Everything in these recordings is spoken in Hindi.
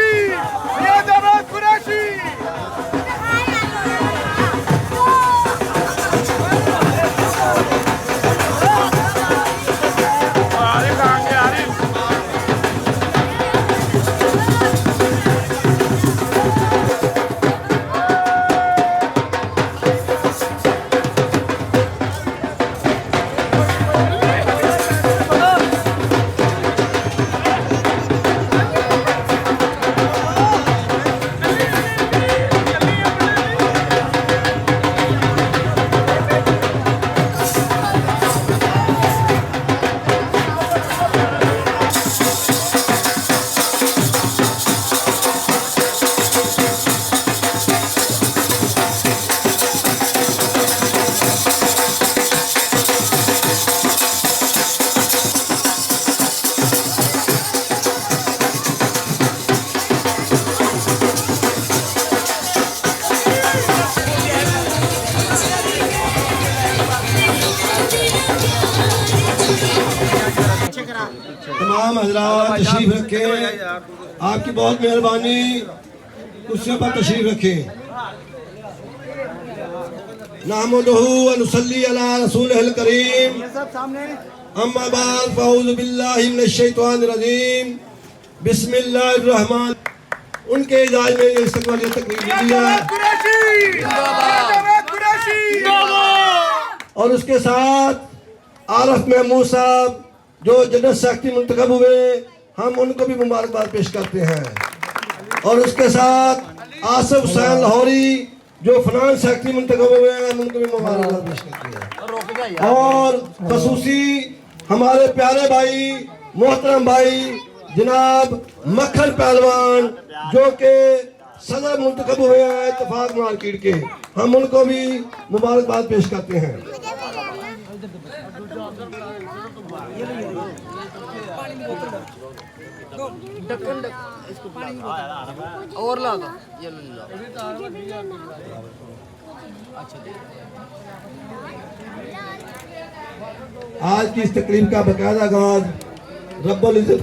कुरैशी, जिंदाबाद कुरैशी। तमाम हजरात तशरीफ रखें, आपकी बहुत मेहरबानी, कुर्सियों पर तशरीफ रखें। नहमदुहु व नुसल्ली अला रसूलिहिल करीम, अम्मा बाद फ़अऊज़ु बिल्लाहि मिनश शैतानिर रजीम, बिस्मिल्लाहिर रहमान। उनके इजाज़त में ये इस्तक़बालिया तकरीर दी है और उसके साथ आरफ महमूद साहब जो जनरल सेक्रेटरी मुंतखब हुए, हम उनको भी मुबारकबाद पेश करते हैं। और उसके साथ आसिफ हुसैन लाहौरी जो फाइनेंस सेक्रेटरी मुंतखब हुए हैं, हम उनको भी मुबारकबाद पेश करते हैं। और खसूसी हमारे प्यारे भाई, मोहतरम भाई जनाब मक्खन पहलवान जो के सदर मुंतखब हुए हैं इत्तेफाक मार्केट के, हम उनको भी मुबारकबाद पेश करते हैं। और ला दो आज की इस तकरीब का बाकायदा आगाज रब्बुल इज्जत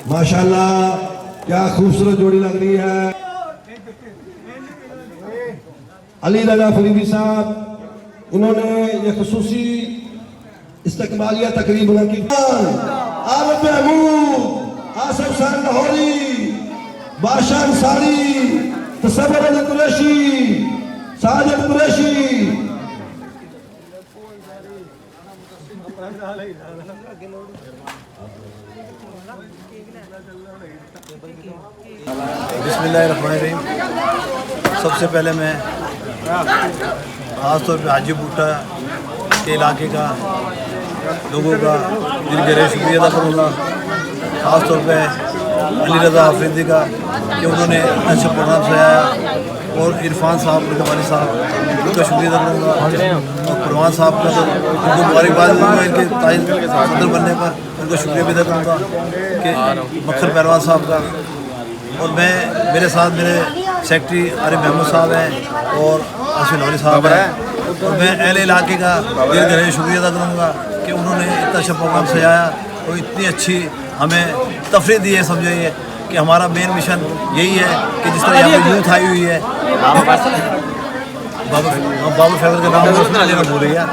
माशाल्लाह क्या खूबसूरत जोड़ी लग रही है। अली रजा फरीदी साहब इन्होंने ये खसूसी इस्तकबालिया तकरीब की। आरफ महमूद, आसिफ हुसैन लाहौरी, बादशाह अंसारी, तसव्वुर अली कुरैशी, साजिद कुरैशी, बिस्मिल्लाहिर्रहमानिर्रहीम। सबसे पहले मैं ख़ास तौर पे हाजी बूटा के इलाके का लोगों का दिल गहरे शुक्रिया अदा करूँगा, ख़ास तौर पे अली रज़ा आफरीदी का कि उन्होंने अच्छा प्रोग्राम सजाया, और इरफान साहब वाली साहब उनका शुक्रिया अदा करूँगा, और परवान साहब का तो उनको मुबारकबाद दूँगा इनके ताइन सदर बनने पर, उनका शुक्रिया भी अदा करूँगा कि मक्खन पहलवान साहब का। और मैं मेरे साथ मेरे सेक्रेटरी आरिफ महमूद साहब हैं और आसिफ लाहौरी साहब हैं, और मैं अहले इलाके का दिल गहरे शुक्रिया अदा करूँगा कि उन्होंने इतना अच्छा प्रोग्राम सजाया और इतनी अच्छी हमें तफरीह दी है। समझिए कि हमारा मेन मिशन यही है कि जिस तरह यहाँ पर यूथ आई हुई है, बाबा फैसल का नाम लेना भूल रही है,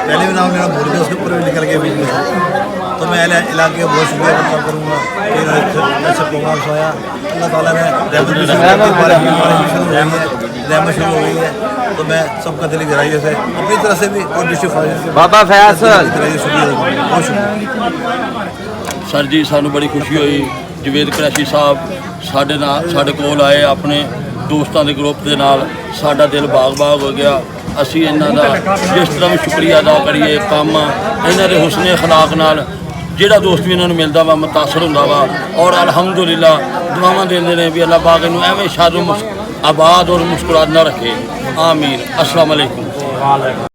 पहले भी नाम मेरा भूल गया, उसके ऊपर भी निकल गया बीच में। तो मैं इलाके का बहुत शुक्रिया अदा करूँगा कि अच्छा प्रोग्राम सोया। अल्लाह ताला ने रहमत शुरू हो गई है, तो मैं सबका दिली गहराइयों से अपनी तरफ से भी और डिस्ट्रिक्ट बाबा फैसल बहुत शुक्रिया सर जी। सानू बड़ी खुशी हुई जवेद कुरैशी साहब साढ़े कोल आए अपने दोस्तों के ग्रुप के नाल, साडा दिल बाग बाग हो गया। असी इन्हां दा जिस तरह भी शुक्रिया अदा करिए, काम इन्हां दे हुस्ने अखलाक नाल जिहड़ा दोस्त भी इन्होंने मिलता वा मुतासर होंदा वा, और अलहमदुलिल्लाह दुआवां देंदे ने भी अल्लाह पाक इन्हूं एवें शाद आबाद और मुस्कुरात ना रखे। आमीन। अस्सलाम वालेकुम।